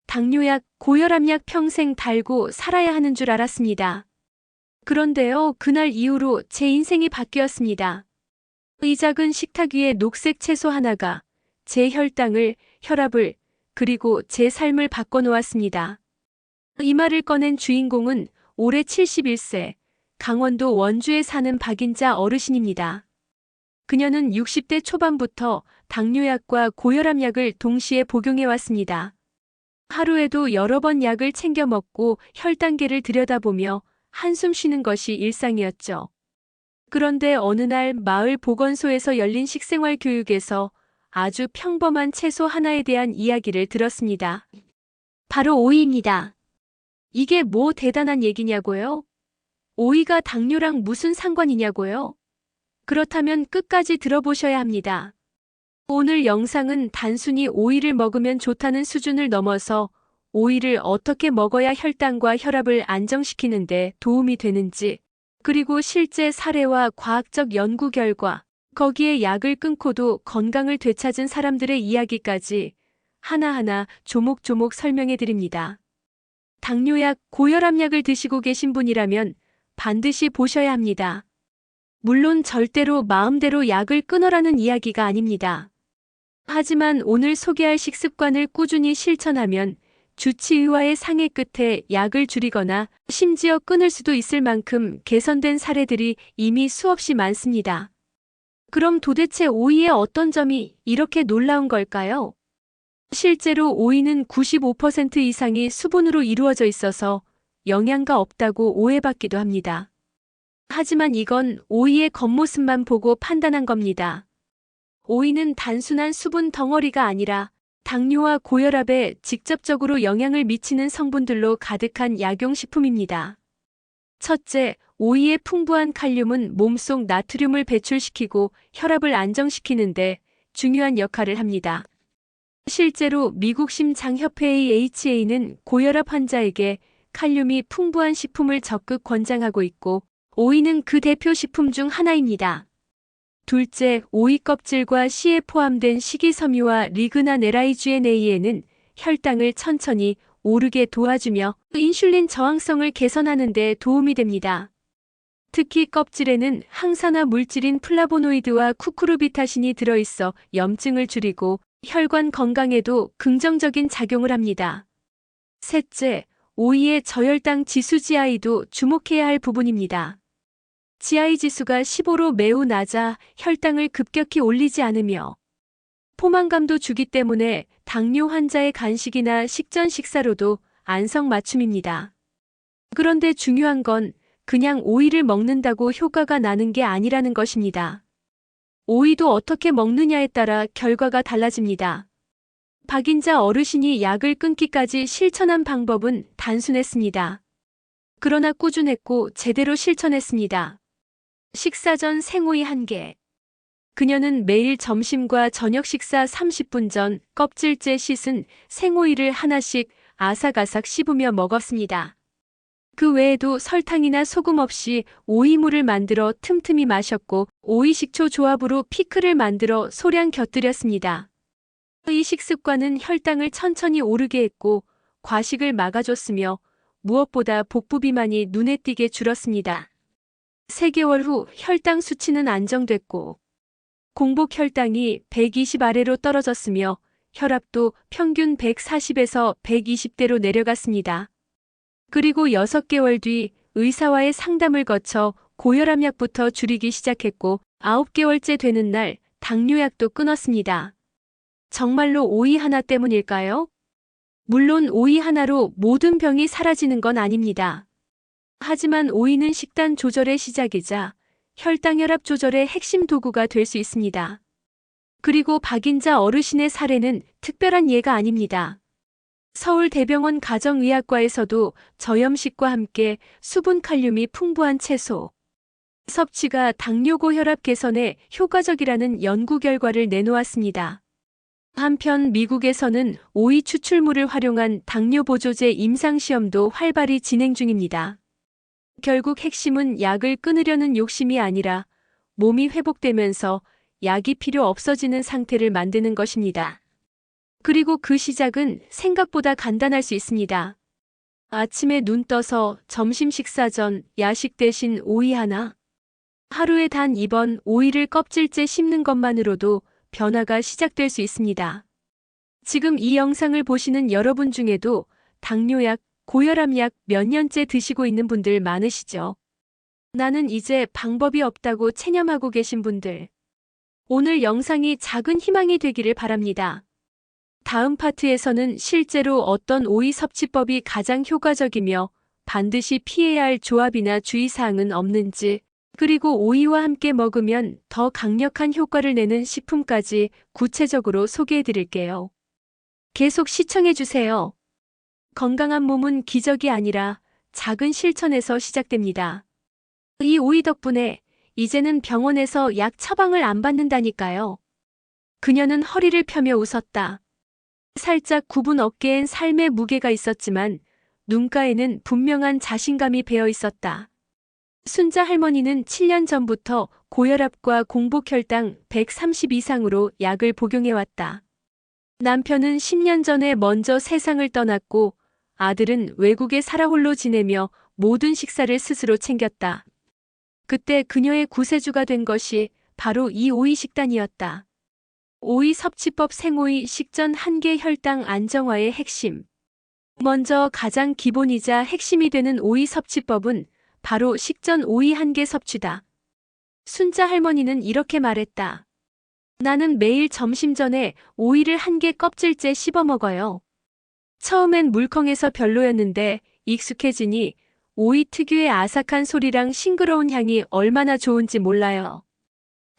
당뇨약, 고혈압약 평생 달고 살아야 하는 줄 알았습니다. 그런데요, 그날 이후로 제 인생이 바뀌었습니다. 이 작은 식탁 위에 녹색 채소 하나가 제 혈당을, 혈압을, 그리고 제 삶을 바꿔놓았습니다. 이 말을 꺼낸 주인공은 올해 71세, 강원도 원주에 사는 박인자 어르신입니다. 그녀는 60대 초반부터 당뇨약과 고혈압약을 동시에 복용해왔습니다. 하루에도 여러 번 약을 챙겨 먹고 혈당계를 들여다보며 한숨 쉬는 것이 일상이었죠. 그런데 어느 날 마을 보건소에서 열린 식생활 교육에서 아주 평범한 채소 하나에 대한 이야기를 들었습니다. 바로 오이입니다. 이게 뭐 대단한 얘기냐고요? 오이가 당뇨랑 무슨 상관이냐고요? 그렇다면 끝까지 들어보셔야 합니다. 오늘 영상은 단순히 오이를 먹으면 좋다는 수준을 넘어서 오이를 어떻게 먹어야 혈당과 혈압을 안정시키는데 도움이 되는지, 그리고 실제 사례와 과학적 연구 결과, 거기에 약을 끊고도 건강을 되찾은 사람들의 이야기까지 하나하나 조목조목 설명해 드립니다. 당뇨약, 고혈압약을 드시고 계신 분이라면 반드시 보셔야 합니다. 물론 절대로 마음대로 약을 끊으라는 이야기가 아닙니다. 하지만 오늘 소개할 식습관을 꾸준히 실천하면 주치의와의 상의 끝에 약을 줄이거나 심지어 끊을 수도 있을 만큼 개선된 사례들이 이미 수없이 많습니다. 그럼 도대체 오이의 어떤 점이 이렇게 놀라운 걸까요? 실제로 오이는 95% 이상이 수분으로 이루어져 있어서 영양가 없다고 오해받기도 합니다. 하지만 이건 오이의 겉모습만 보고 판단한 겁니다. 오이는 단순한 수분 덩어리가 아니라 당뇨와 고혈압에 직접적으로 영향을 미치는 성분들로 가득한 약용식품입니다. 첫째, 오이의 풍부한 칼륨은 몸속 나트륨을 배출시키고 혈압을 안정시키는데 중요한 역할을 합니다. 실제로 미국 심장협회의 HA는 고혈압 환자에게 칼륨이 풍부한 식품을 적극 권장하고 있고, 오이는 그 대표 식품 중 하나입니다. 둘째, 오이 껍질과 씨에 포함된 식이섬유와 리그나네라이쥐엔에이에는 혈당을 천천히 오르게 도와주며 인슐린 저항성을 개선하는 데 도움이 됩니다. 특히 껍질에는 항산화 물질인 플라보노이드와 쿠쿠르비타신이 들어있어 염증을 줄이고 혈관 건강에도 긍정적인 작용을 합니다. 셋째, 오이의 저혈당 지수 GI도 주목해야 할 부분입니다. GI 지수가 15로 매우 낮아 혈당을 급격히 올리지 않으며 포만감도 주기 때문에 당뇨 환자의 간식이나 식전 식사로도 안성맞춤입니다. 그런데 중요한 건 그냥 오이를 먹는다고 효과가 나는 게 아니라는 것입니다. 오이도 어떻게 먹느냐에 따라 결과가 달라집니다. 박인자 어르신이 약을 끊기까지 실천한 방법은 단순했습니다. 그러나 꾸준했고 제대로 실천했습니다. 식사 전 생오이 1개. 그녀는 매일 점심과 저녁 식사 30분 전 껍질째 씻은 생오이를 하나씩 아삭아삭 씹으며 먹었습니다. 그 외에도 설탕이나 소금 없이 오이물을 만들어 틈틈이 마셨고 오이 식초 조합으로 피클을 만들어 소량 곁들였습니다. 이 식습관은 혈당을 천천히 오르게 했고 과식을 막아줬으며 무엇보다 복부 비만이 눈에 띄게 줄었습니다. 3개월 후 혈당 수치는 안정됐고 공복 혈당이 120 아래로 떨어졌으며 혈압도 평균 140에서 120대로 내려갔습니다. 그리고 6개월 뒤 의사와의 상담을 거쳐 고혈압약부터 줄이기 시작했고 9개월째 되는 날 당뇨약도 끊었습니다. 정말로 오이 하나 때문일까요? 물론 오이 하나로 모든 병이 사라지는 건 아닙니다. 하지만 오이는 식단 조절의 시작이자 혈당 혈압 조절의 핵심 도구가 될 수 있습니다. 그리고 박인자 어르신의 사례는 특별한 예가 아닙니다. 서울대병원 가정의학과에서도 저염식과 함께 수분 칼륨이 풍부한 채소 섭취가 당뇨 고혈압 개선에 효과적이라는 연구 결과를 내놓았습니다. 한편 미국에서는 오이 추출물을 활용한 당뇨 보조제 임상시험도 활발히 진행 중입니다. 결국 핵심은 약을 끊으려는 욕심이 아니라 몸이 회복되면서 약이 필요 없어지는 상태를 만드는 것입니다. 그리고 그 시작은 생각보다 간단할 수 있습니다. 아침에 눈 떠서 점심 식사 전 야식 대신 오이 하나. 하루에 단 2번 오이를 껍질째 씹는 것만으로도 변화가 시작될 수 있습니다. 지금 이 영상을 보시는 여러분 중에도 당뇨약, 고혈압약 몇 년째 드시고 있는 분들 많으시죠? 나는 이제 방법이 없다고 체념하고 계신 분들. 오늘 영상이 작은 희망이 되기를 바랍니다. 다음 파트에서는 실제로 어떤 오이 섭취법이 가장 효과적이며 반드시 피해야 할 조합이나 주의사항은 없는지, 그리고 오이와 함께 먹으면 더 강력한 효과를 내는 식품까지 구체적으로 소개해 드릴게요. 계속 시청해 주세요. 건강한 몸은 기적이 아니라 작은 실천에서 시작됩니다. 이 오이 덕분에 이제는 병원에서 약 처방을 안 받는다니까요. 그녀는 허리를 펴며 웃었다. 살짝 굽은 어깨엔 삶의 무게가 있었지만 눈가에는 분명한 자신감이 배어 있었다. 순자 할머니는 7년 전부터 고혈압과 공복혈당 130 이상으로 약을 복용해왔다. 남편은 10년 전에 먼저 세상을 떠났고 아들은 외국에 살아 홀로 지내며 모든 식사를 스스로 챙겼다. 그때 그녀의 구세주가 된 것이 바로 이 오이 식단이었다. 오이 섭취법 생오이 식전 한계 혈당 안정화의 핵심. 먼저 가장 기본이자 핵심이 되는 오이 섭취법은 바로 식전 오이 한개 섭취다. 순자 할머니는 이렇게 말했다. 나는 매일 점심 전에 오이를 한 개 껍질째 씹어 먹어요. 처음엔 물컹해서 별로였는데 익숙해지니 오이 특유의 아삭한 소리랑 싱그러운 향이 얼마나 좋은지 몰라요.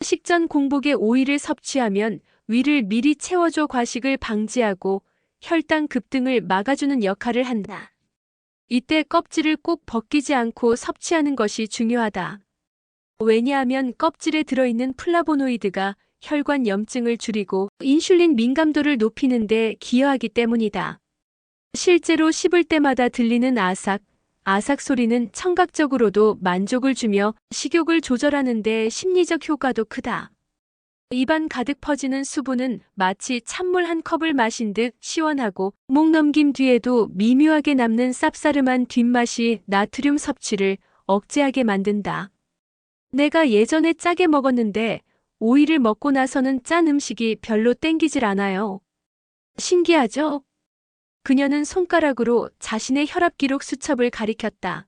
식전 공복에 오이를 섭취하면 위를 미리 채워줘 과식을 방지하고 혈당 급등을 막아주는 역할을 한다. 이때 껍질을 꼭 벗기지 않고 섭취하는 것이 중요하다. 왜냐하면 껍질에 들어있는 플라보노이드가 혈관 염증을 줄이고 인슐린 민감도를 높이는 데 기여하기 때문이다. 실제로 씹을 때마다 들리는 아삭 소리는 청각적으로도 만족을 주며 식욕을 조절하는 데 심리적 효과도 크다. 입안 가득 퍼지는 수분은 마치 찬물 한 컵을 마신 듯 시원하고 목 넘김 뒤에도 미묘하게 남는 쌉싸름한 뒷맛이 나트륨 섭취를 억제하게 만든다. 내가 예전에 짜게 먹었는데 오이를 먹고 나서는 짠 음식이 별로 땡기질 않아요. 신기하죠? 그녀는 손가락으로 자신의 혈압 기록 수첩을 가리켰다.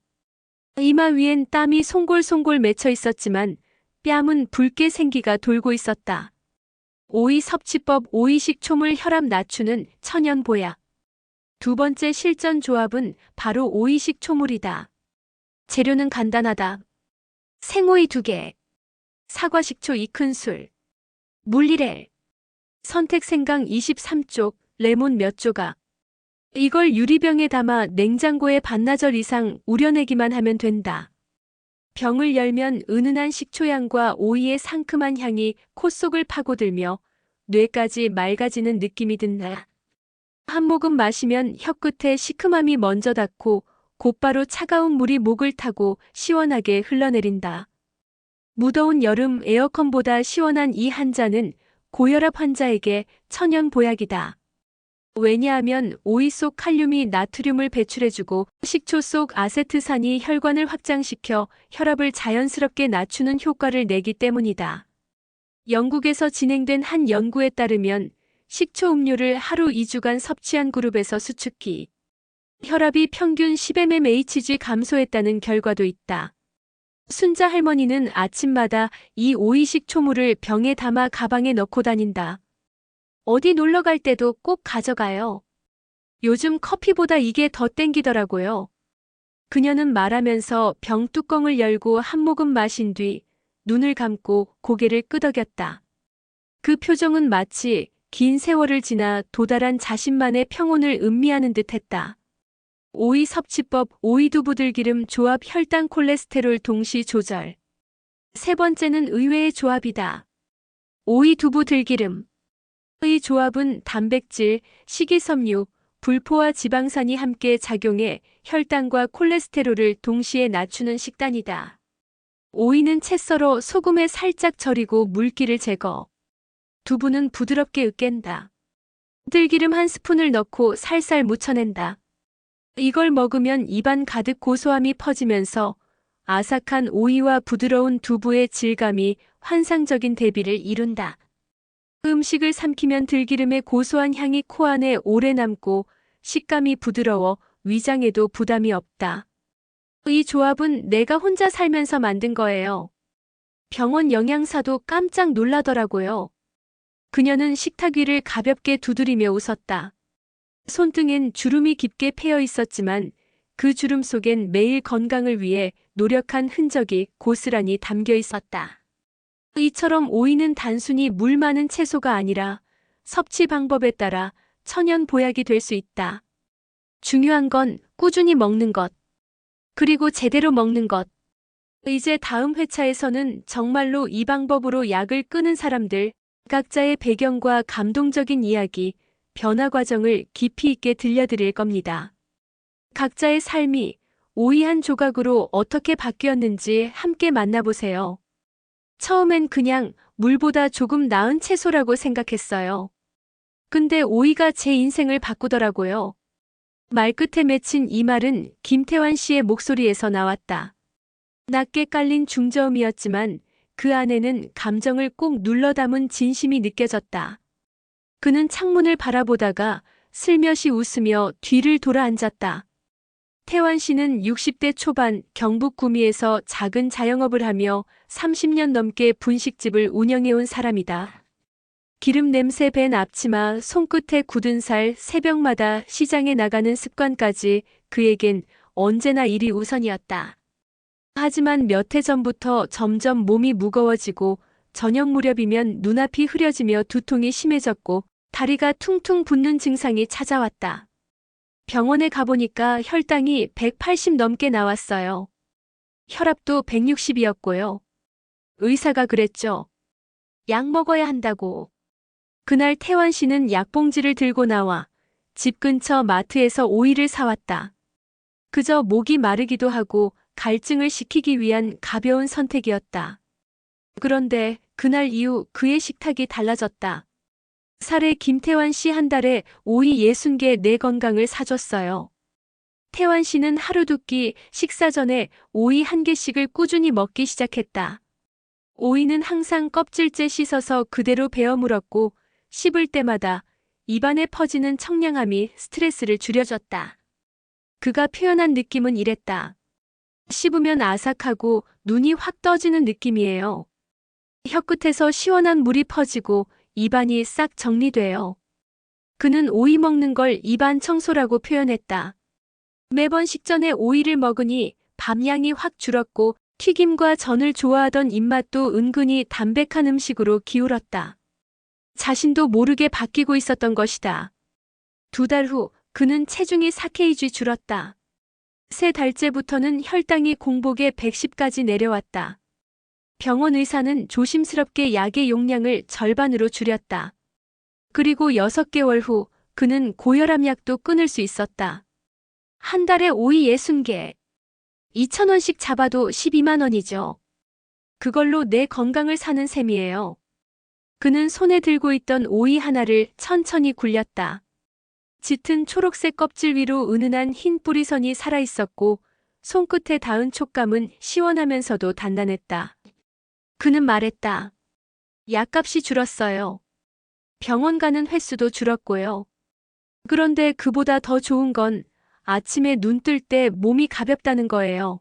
이마 위엔 땀이 송골송골 맺혀 있었지만 뺨은 붉게 생기가 돌고 있었다. 오이 섭취법 오이식 초물 혈압 낮추는 천연 보약. 두 번째 실전 조합은 바로 오이식 초물이다. 재료는 간단하다. 생오이 2개, 사과 식초 2큰술, 물 1회, 선택 생강 23쪽, 레몬 몇 조각. 이걸 유리병에 담아 냉장고에 반나절 이상 우려내기만 하면 된다. 병을 열면 은은한 식초향과 오이의 상큼한 향이 콧속을 파고들며 뇌까지 맑아지는 느낌이 든다. 한 모금 마시면 혀끝에 시큼함이 먼저 닿고 곧바로 차가운 물이 목을 타고 시원하게 흘러내린다. 무더운 여름 에어컨보다 시원한 이 한 잔은 고혈압 환자에게 천연 보약이다. 왜냐하면 오이 속 칼륨이 나트륨을 배출해주고 식초 속 아세트산이 혈관을 확장시켜 혈압을 자연스럽게 낮추는 효과를 내기 때문이다. 영국에서 진행된 한 연구에 따르면 식초 음료를 하루 2주간 섭취한 그룹에서 수축기, 혈압이 평균 10mmHg 감소했다는 결과도 있다. 순자 할머니는 아침마다 이 오이식 초물을 병에 담아 가방에 넣고 다닌다. 어디 놀러 갈 때도 꼭 가져가요. 요즘 커피보다 이게 더 땡기더라고요. 그녀는 말하면서 병 뚜껑을 열고 한 모금 마신 뒤 눈을 감고 고개를 끄덕였다. 그 표정은 마치 긴 세월을 지나 도달한 자신만의 평온을 음미하는 듯했다. 오이 섭취법 오이두부 들기름 조합 혈당 콜레스테롤 동시 조절. 세 번째는 의외의 조합이다. 오이두부 들기름. 이 조합은 단백질, 식이섬유, 불포화 지방산이 함께 작용해 혈당과 콜레스테롤을 동시에 낮추는 식단이다. 오이는 채 썰어 소금에 살짝 절이고 물기를 제거. 두부는 부드럽게 으깬다. 들기름 한 스푼을 넣고 살살 묻혀낸다. 이걸 먹으면 입안 가득 고소함이 퍼지면서 아삭한 오이와 부드러운 두부의 질감이 환상적인 대비를 이룬다. 음식을 삼키면 들기름의 고소한 향이 코안에 오래 남고 식감이 부드러워 위장에도 부담이 없다. 이 조합은 내가 혼자 살면서 만든 거예요. 병원 영양사도 깜짝 놀라더라고요. 그녀는 식탁 위를 가볍게 두드리며 웃었다. 손등엔 주름이 깊게 패여 있었지만 그 주름 속엔 매일 건강을 위해 노력한 흔적이 고스란히 담겨 있었다. 이처럼 오이는 단순히 물 많은 채소가 아니라 섭취 방법에 따라 천연 보약이 될 수 있다. 중요한 건 꾸준히 먹는 것, 그리고 제대로 먹는 것. 이제 다음 회차에서는 정말로 이 방법으로 약을 끊은 사람들, 각자의 배경과 감동적인 이야기, 변화 과정을 깊이 있게 들려드릴 겁니다. 각자의 삶이 오이 한 조각으로 어떻게 바뀌었는지 함께 만나보세요. 처음엔 그냥 물보다 조금 나은 채소라고 생각했어요. 근데 오이가 제 인생을 바꾸더라고요. 말끝에 맺힌 이 말은 김태환 씨의 목소리에서 나왔다. 낮게 깔린 중저음이었지만 그 안에는 감정을 꼭 눌러 담은 진심이 느껴졌다. 그는 창문을 바라보다가 슬며시 웃으며 뒤를 돌아 앉았다. 태환 씨는 60대 초반 경북 구미에서 작은 자영업을 하며 30년 넘게 분식집을 운영해온 사람이다. 기름 냄새 밴 앞치마, 손끝에 굳은 살, 새벽마다 시장에 나가는 습관까지 그에겐 언제나 일이 우선이었다. 하지만 몇 해 전부터 점점 몸이 무거워지고 저녁 무렵이면 눈앞이 흐려지며 두통이 심해졌고 다리가 퉁퉁 붓는 증상이 찾아왔다. 병원에 가보니까 혈당이 180 넘게 나왔어요. 혈압도 160이었고요. 의사가 그랬죠. 약 먹어야 한다고. 그날 태환 씨는 약봉지를 들고 나와 집 근처 마트에서 오이를 사왔다. 그저 목이 마르기도 하고 갈증을 식히기 위한 가벼운 선택이었다. 그런데 그날 이후 그의 식탁이 달라졌다. 살에 김태환 씨 한 달에 오이 60개 내 건강을 사줬어요. 태환 씨는 하루 두 끼 식사 전에 오이 한 개씩을 꾸준히 먹기 시작했다. 오이는 항상 껍질째 씻어서 그대로 베어 물었고 씹을 때마다 입안에 퍼지는 청량함이 스트레스를 줄여줬다. 그가 표현한 느낌은 이랬다. 씹으면 아삭하고 눈이 확 떠지는 느낌이에요. 혀끝에서 시원한 물이 퍼지고 입안이 싹 정리돼요. 그는 오이 먹는 걸 입안 청소라고 표현했다. 매번 식전에 오이를 먹으니 밤양이 확 줄었고 튀김과 전을 좋아하던 입맛도 은근히 담백한 음식으로 기울었다. 자신도 모르게 바뀌고 있었던 것이다. 2달 후 그는 체중이 4kg 줄었다. 3달째부터는 혈당이 공복에 110까지 내려왔다. 병원 의사는 조심스럽게 약의 용량을 절반으로 줄였다. 그리고 6개월 후 그는 고혈압 약도 끊을 수 있었다. 한 달에 오이 60개. 2,000원씩 잡아도 12만 원이죠. 그걸로 내 건강을 사는 셈이에요. 그는 손에 들고 있던 오이 하나를 천천히 굴렸다. 짙은 초록색 껍질 위로 은은한 흰 뿌리선이 살아있었고 손끝에 닿은 촉감은 시원하면서도 단단했다. 그는 말했다. 약값이 줄었어요. 병원 가는 횟수도 줄었고요. 그런데 그보다 더 좋은 건 아침에 눈 뜰 때 몸이 가볍다는 거예요.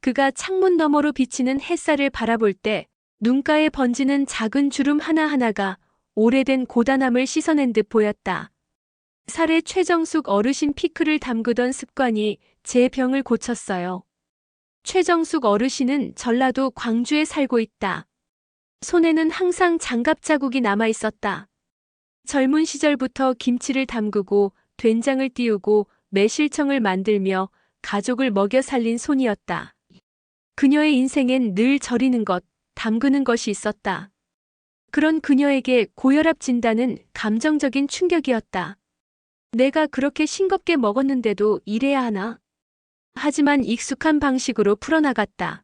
그가 창문 너머로 비치는 햇살을 바라볼 때 눈가에 번지는 작은 주름 하나하나가 오래된 고단함을 씻어낸 듯 보였다. 살에 최정숙 어르신 피크를 담그던 습관이 제 병을 고쳤어요. 최정숙 어르신은 전라도 광주에 살고 있다. 손에는 항상 장갑 자국이 남아 있었다. 젊은 시절부터 김치를 담그고 된장을 띄우고 매실청을 만들며 가족을 먹여 살린 손이었다. 그녀의 인생엔 늘 절이는 것, 담그는 것이 있었다. 그런 그녀에게 고혈압 진단은 감정적인 충격이었다. 내가 그렇게 싱겁게 먹었는데도 이래야 하나? 하지만 익숙한 방식으로 풀어나갔다.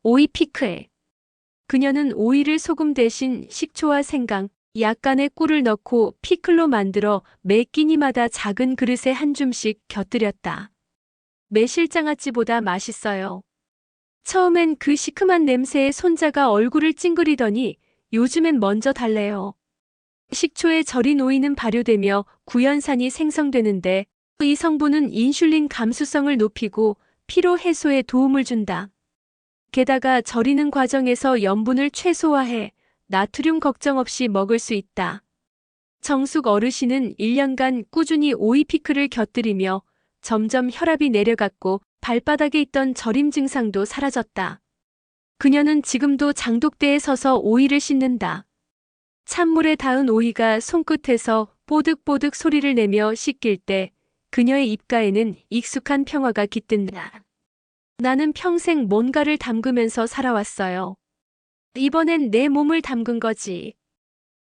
오이 피클. 그녀는 오이를 소금 대신 식초와 생강, 약간의 꿀을 넣고 피클로 만들어 매 끼니마다 작은 그릇에 한 줌씩 곁들였다. 매실장아찌보다 맛있어요. 처음엔 그 시큼한 냄새에 손자가 얼굴을 찡그리더니 요즘엔 먼저 달래요. 식초에 절인 오이는 발효되며 구연산이 생성되는데 이 성분은 인슐린 감수성을 높이고 피로 해소에 도움을 준다. 게다가 절이는 과정에서 염분을 최소화해 나트륨 걱정 없이 먹을 수 있다. 정숙 어르신은 1년간 꾸준히 오이 피클을 곁들이며 점점 혈압이 내려갔고 발바닥에 있던 저림 증상도 사라졌다. 그녀는 지금도 장독대에 서서 오이를 씻는다. 찬물에 닿은 오이가 손끝에서 뽀득뽀득 소리를 내며 씻길 때 그녀의 입가에는 익숙한 평화가 깃든다. 나는 평생 뭔가를 담그면서 살아왔어요. 이번엔 내 몸을 담근 거지.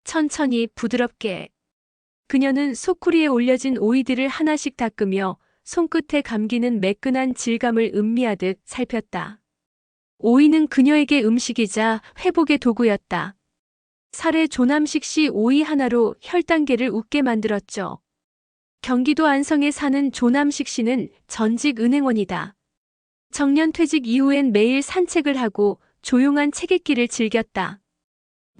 천천히 부드럽게. 그녀는 소쿠리에 올려진 오이들을 하나씩 닦으며 손끝에 감기는 매끈한 질감을 음미하듯 살폈다. 오이는 그녀에게 음식이자 회복의 도구였다. 살해 조남식 씨 오이 하나로 혈당계를 웃게 만들었죠. 경기도 안성에 사는 조남식 씨는 전직 은행원이다. 정년 퇴직 이후엔 매일 산책을 하고 조용한 책 읽기를 즐겼다.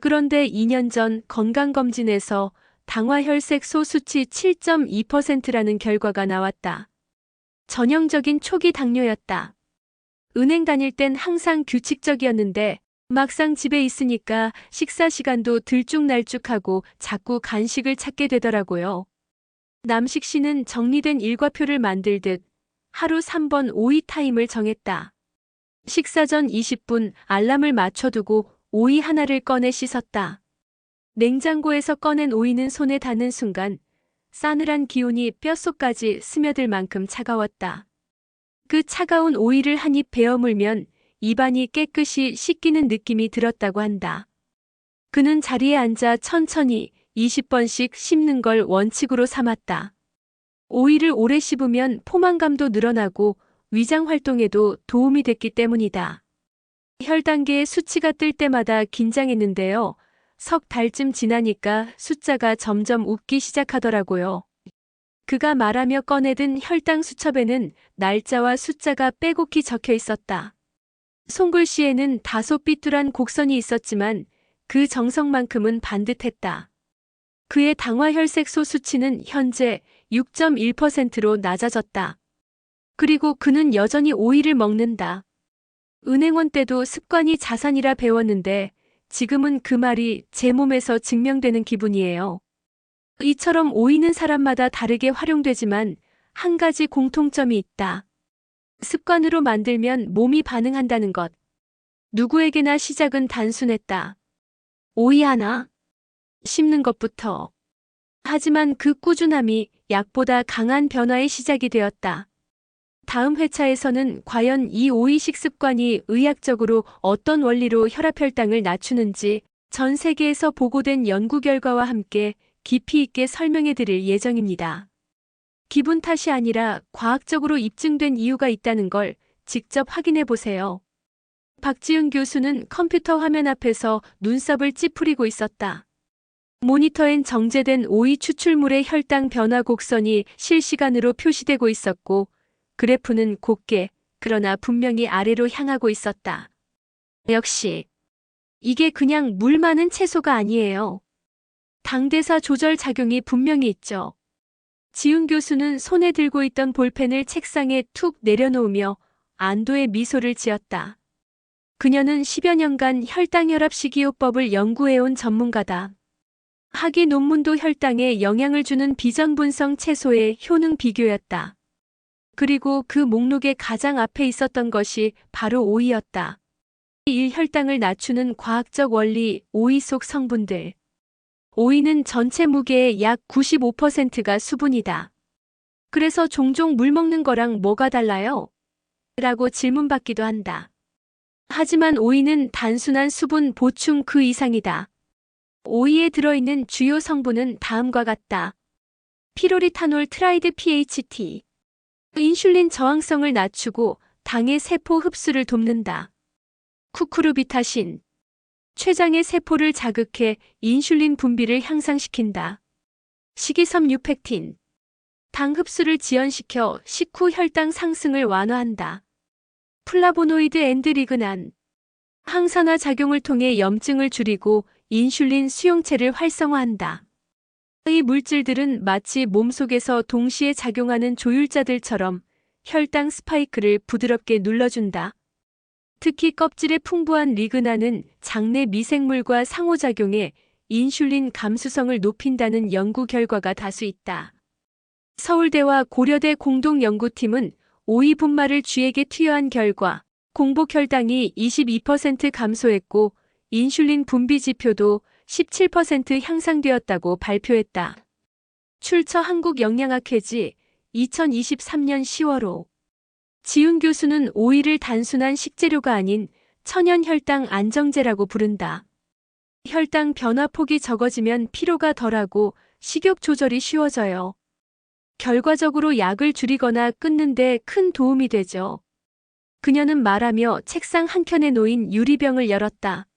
그런데 2년 전 건강검진에서 당화혈색소 수치 7.2%라는 결과가 나왔다. 전형적인 초기 당뇨였다. 은행 다닐 땐 항상 규칙적이었는데 막상 집에 있으니까 식사 시간도 들쭉날쭉하고 자꾸 간식을 찾게 되더라고요. 남식 씨는 정리된 일과표를 만들듯 하루 3번 오이 타임을 정했다. 식사 전 20분 알람을 맞춰두고 오이 하나를 꺼내 씻었다. 냉장고에서 꺼낸 오이는 손에 닿는 순간 싸늘한 기운이 뼛속까지 스며들 만큼 차가웠다. 그 차가운 오이를 한 입 베어 물면 입안이 깨끗이 씻기는 느낌이 들었다고 한다. 그는 자리에 앉아 천천히 20번씩 씹는 걸 원칙으로 삼았다. 오이를 오래 씹으면 포만감도 늘어나고 위장 활동에도 도움이 됐기 때문이다. 혈당계의 수치가 뜰 때마다 긴장했는데요. 석 달쯤 지나니까 숫자가 점점 웃기 시작하더라고요. 그가 말하며 꺼내든 혈당 수첩에는 날짜와 숫자가 빼곡히 적혀 있었다. 손글씨에는 다소 삐뚤한 곡선이 있었지만 그 정성만큼은 반듯했다. 그의 당화혈색소 수치는 현재 6.1%로 낮아졌다. 그리고 그는 여전히 오이를 먹는다. 은행원 때도 습관이 자산이라 배웠는데 지금은 그 말이 제 몸에서 증명되는 기분이에요. 이처럼 오이는 사람마다 다르게 활용되지만 한 가지 공통점이 있다. 습관으로 만들면 몸이 반응한다는 것. 누구에게나 시작은 단순했다. 오이 하나 씹는 것부터. 하지만 그 꾸준함이 약보다 강한 변화의 시작이 되었다. 다음 회차에서는 과연 이 오이 식습관이 의학적으로 어떤 원리로 혈압혈당을 낮추는지 전 세계에서 보고된 연구 결과와 함께 깊이 있게 설명해 드릴 예정입니다. 기분 탓이 아니라 과학적으로 입증된 이유가 있다는 걸 직접 확인해 보세요. 박지훈 교수는 컴퓨터 화면 앞에서 눈썹을 찌푸리고 있었다. 모니터엔 정제된 오이 추출물의 혈당 변화 곡선이 실시간으로 표시되고 있었고 그래프는 곱게 그러나 분명히 아래로 향하고 있었다. 역시 이게 그냥 물 많은 채소가 아니에요. 당대사 조절 작용이 분명히 있죠. 지훈 교수는 손에 들고 있던 볼펜을 책상에 툭 내려놓으며 안도의 미소를 지었다. 그녀는 10여 년간 혈당혈압 식이요법을 연구해온 전문가다. 학위 논문도 혈당에 영향을 주는 비전분성 채소의 효능 비교였다. 그리고 그 목록의 가장 앞에 있었던 것이 바로 오이였다. 1. 혈당을 낮추는 과학적 원리, 오이 속 성분들. 오이는 전체 무게의 약 95%가 수분이다. 그래서 종종 물 먹는 거랑 뭐가 달라요? 라고 질문받기도 한다. 하지만 오이는 단순한 수분 보충 그 이상이다. 오이에 들어있는 주요 성분은 다음과 같다. 피로리타놀 트라이드 PHT. 인슐린 저항성을 낮추고 당의 세포 흡수를 돕는다. 쿠쿠르비타신. 췌장의 세포를 자극해 인슐린 분비를 향상시킨다. 식이섬유펙틴. 당 흡수를 지연시켜 식후 혈당 상승을 완화한다. 플라보노이드 앤드 리그난. 항산화 작용을 통해 염증을 줄이고 인슐린 수용체를 활성화한다. 이 물질들은 마치 몸속에서 동시에 작용하는 조율자들처럼 혈당 스파이크를 부드럽게 눌러준다. 특히 껍질에 풍부한 리그난은 장내 미생물과 상호작용해 인슐린 감수성을 높인다는 연구 결과가 다수 있다. 서울대와 고려대 공동연구팀은 오이 분말을 쥐에게 투여한 결과 공복 혈당이 22% 감소했고 인슐린 분비 지표도 17% 향상되었다고 발표했다. 출처 한국영양학회지 2023년 10월 5. 지훈 교수는 오이를 단순한 식재료가 아닌 천연 혈당 안정제라고 부른다. 혈당 변화폭이 적어지면 피로가 덜하고 식욕 조절이 쉬워져요. 결과적으로 약을 줄이거나 끊는 데 큰 도움이 되죠. 그녀는 말하며 책상 한켠에 놓인 유리병을 열었다.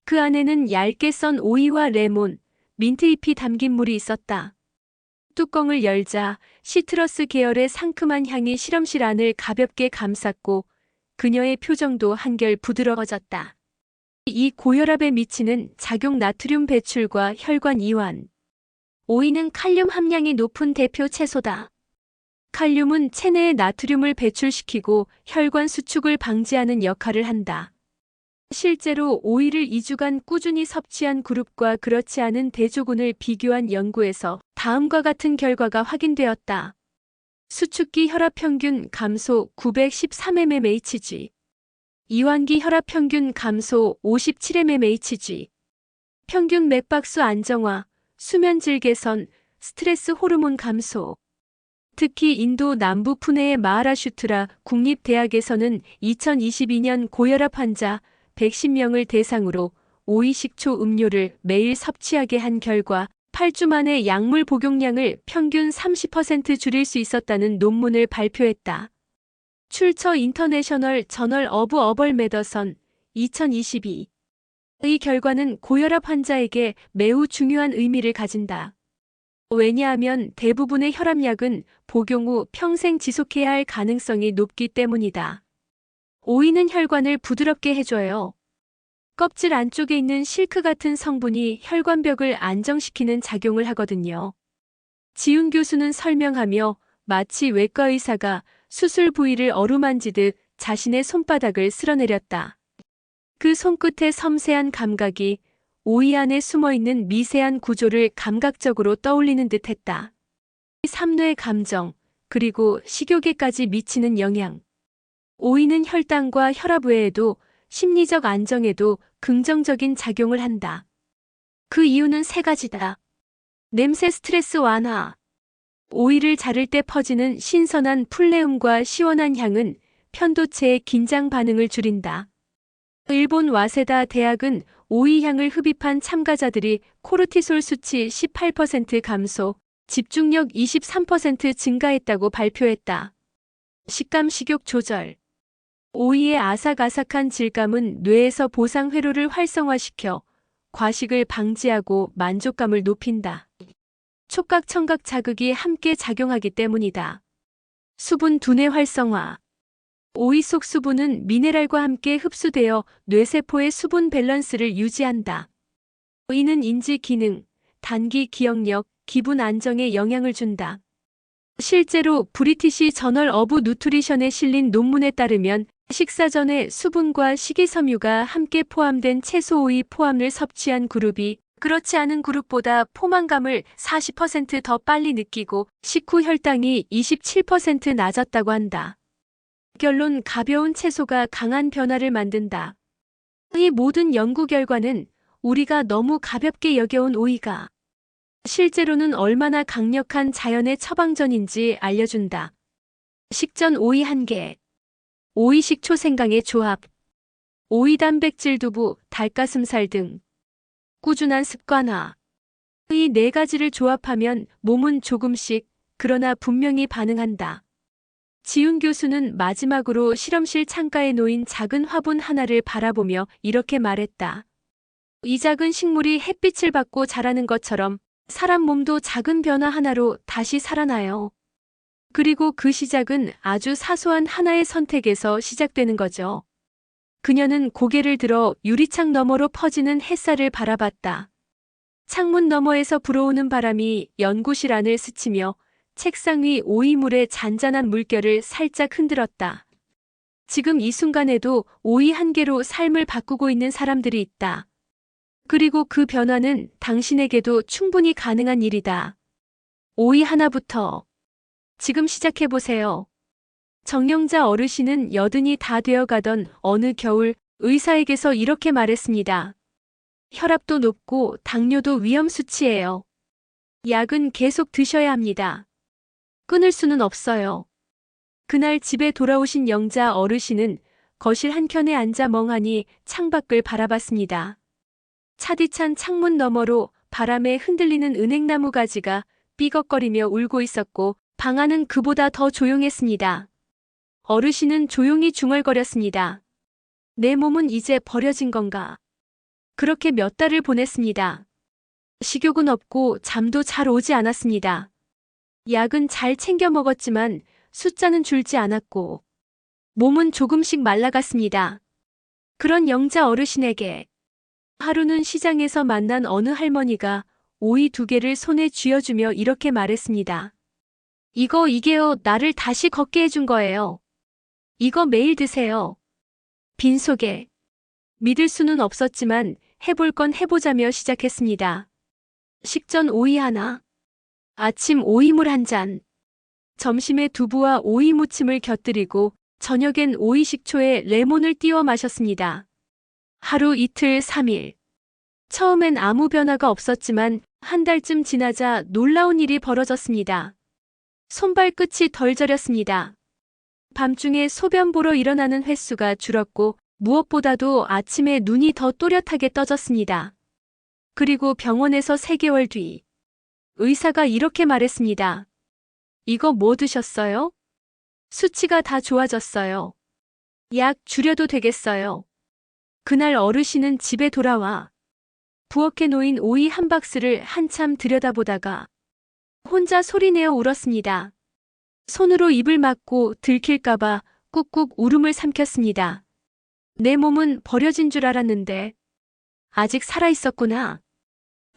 그 안에는 얇게 썬 오이와 레몬, 민트잎이 담긴 물이 있었다. 뚜껑을 열자 시트러스 계열의 상큼한 향이 실험실 안을 가볍게 감쌌고 그녀의 표정도 한결 부드러워졌다. 이 고혈압에 미치는 작용 나트륨 배출과 혈관 이완. 오이는 칼륨 함량이 높은 대표 채소다. 칼륨은 체내의 나트륨을 배출시키고 혈관 수축을 방지하는 역할을 한다. 실제로 오이를 2주간 꾸준히 섭취한 그룹과 그렇지 않은 대조군을 비교한 연구에서 다음과 같은 결과가 확인되었다. 수축기 혈압평균 감소 913mmHg, 이완기 혈압평균 감소 57mmHg, 평균 맥박수 안정화, 수면질 개선, 스트레스 호르몬 감소. 특히 인도 남부 푸네의 마하라슈트라 국립대학에서는 2022년 고혈압 환자 110명을 대상으로 오이 식초 음료를 매일 섭취하게 한 결과 8주 만에 약물 복용량을 평균 30% 줄일 수 있었다는 논문을 발표했다. 출처 인터내셔널 저널 오브 어벌 메더선 2022. 이 결과는 고혈압 환자에게 매우 중요한 의미를 가진다. 왜냐하면 대부분의 혈압약은 복용 후 평생 지속해야 할 가능성이 높기 때문이다. 오이는 혈관을 부드럽게 해줘요. 껍질 안쪽에 있는 실크 같은 성분이 혈관벽을 안정시키는 작용을 하거든요. 지훈 교수는 설명하며 마치 외과 의사가 수술 부위를 어루만지듯 자신의 손바닥을 쓸어내렸다. 그 손끝의 섬세한 감각이 오이 안에 숨어있는 미세한 구조를 감각적으로 떠올리는 듯했다. 삼뇌의 감정, 그리고 식욕에까지 미치는 영향. 오이는 혈당과 혈압 외에도 심리적 안정에도 긍정적인 작용을 한다. 그 이유는 세 가지다. 냄새 스트레스 완화. 오이를 자를 때 퍼지는 신선한 풀내음과 시원한 향은 편도체의 긴장 반응을 줄인다. 일본 와세다 대학은 오이 향을 흡입한 참가자들이 코르티솔 수치 18% 감소, 집중력 23% 증가했다고 발표했다. 식감 식욕 조절. 오이의 아삭아삭한 질감은 뇌에서 보상 회로를 활성화시켜 과식을 방지하고 만족감을 높인다. 촉각 청각 자극이 함께 작용하기 때문이다. 수분 두뇌 활성화. 오이 속 수분은 미네랄과 함께 흡수되어 뇌세포의 수분 밸런스를 유지한다. 오이는 인지 기능, 단기 기억력, 기분 안정에 영향을 준다. 실제로 브리티시 저널 오브 누트리션에 실린 논문에 따르면 식사 전에 수분과 식이섬유가 함께 포함된 채소 오이 포함을 섭취한 그룹이 그렇지 않은 그룹보다 포만감을 40% 더 빨리 느끼고 식후 혈당이 27% 낮았다고 한다. 결론 가벼운 채소가 강한 변화를 만든다. 이 모든 연구 결과는 우리가 너무 가볍게 여겨온 오이가 실제로는 얼마나 강력한 자연의 처방전인지 알려준다. 식전 오이 1개. 오이 식초 생강의 조합. 오이 단백질 두부, 닭가슴살 등. 꾸준한 습관화. 이 네 가지를 조합하면 몸은 조금씩, 그러나 분명히 반응한다. 지훈 교수는 마지막으로 실험실 창가에 놓인 작은 화분 하나를 바라보며 이렇게 말했다. 이 작은 식물이 햇빛을 받고 자라는 것처럼 사람 몸도 작은 변화 하나로 다시 살아나요. 그리고 그 시작은 아주 사소한 하나의 선택에서 시작되는 거죠. 그녀는 고개를 들어 유리창 너머로 퍼지는 햇살을 바라봤다. 창문 너머에서 불어오는 바람이 연구실 안을 스치며 책상 위 오이물의 잔잔한 물결을 살짝 흔들었다. 지금 이 순간에도 오이 한 개로 삶을 바꾸고 있는 사람들이 있다. 그리고 그 변화는 당신에게도 충분히 가능한 일이다. 오이 하나부터 지금 시작해보세요. 정령자 어르신은 여든이 다 되어가던 어느 겨울 의사에게서 이렇게 말했습니다. 혈압도 높고 당뇨도 위험 수치예요. 약은 계속 드셔야 합니다. 끊을 수는 없어요. 그날 집에 돌아오신 영자 어르신은 거실 한켠에 앉아 멍하니 창밖을 바라봤습니다. 차디찬 창문 너머로 바람에 흔들리는 은행나무 가지가 삐걱거리며 울고 있었고 방 안은 그보다 더 조용했습니다. 어르신은 조용히 중얼거렸습니다. 내 몸은 이제 버려진 건가? 그렇게 몇 달을 보냈습니다. 식욕은 없고 잠도 잘 오지 않았습니다. 약은 잘 챙겨 먹었지만 숫자는 줄지 않았고 몸은 조금씩 말라갔습니다. 그런 영자 어르신에게 하루는 시장에서 만난 어느 할머니가 오이 2개를 손에 쥐어주며 이렇게 말했습니다. 이게요, 나를 다시 걷게 해준 거예요. 이거 매일 드세요. 빈속에. 믿을 수는 없었지만 해볼 건 해보자며 시작했습니다. 식전 오이 하나. 아침 오이물 한 잔. 점심에 두부와 오이 무침을 곁들이고 저녁엔 오이 식초에 레몬을 띄워 마셨습니다. 하루 이틀 3일. 처음엔 아무 변화가 없었지만 한 달쯤 지나자 놀라운 일이 벌어졌습니다. 손발끝이 덜 저렸습니다. 밤중에 소변 보러 일어나는 횟수가 줄었고 무엇보다도 아침에 눈이 더 또렷하게 떠졌습니다. 그리고 병원에서 3개월 뒤 의사가 이렇게 말했습니다. 이거 뭐 드셨어요? 수치가 다 좋아졌어요. 약 줄여도 되겠어요. 그날 어르신은 집에 돌아와 부엌에 놓인 오이 한 박스를 한참 들여다보다가 혼자 소리내어 울었습니다. 손으로 입을 막고 들킬까봐 꾹꾹 울음을 삼켰습니다. 내 몸은 버려진 줄 알았는데 아직 살아있었구나.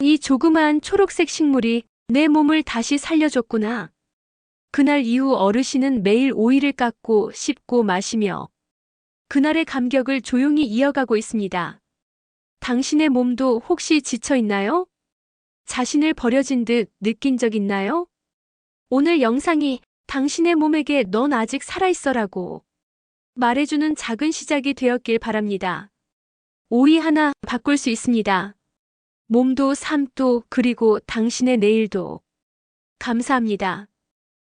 이 조그마한 초록색 식물이 내 몸을 다시 살려줬구나. 그날 이후 어르신은 매일 오이를 깎고 씹고 마시며 그날의 감격을 조용히 이어가고 있습니다. 당신의 몸도 혹시 지쳐 있나요? 자신을 버려진 듯 느낀 적 있나요? 오늘 영상이 당신의 몸에게 넌 아직 살아있어라고 말해주는 작은 시작이 되었길 바랍니다. 오이 하나 바꿀 수 있습니다. 몸도 삶도 그리고 당신의 내일도. 감사합니다.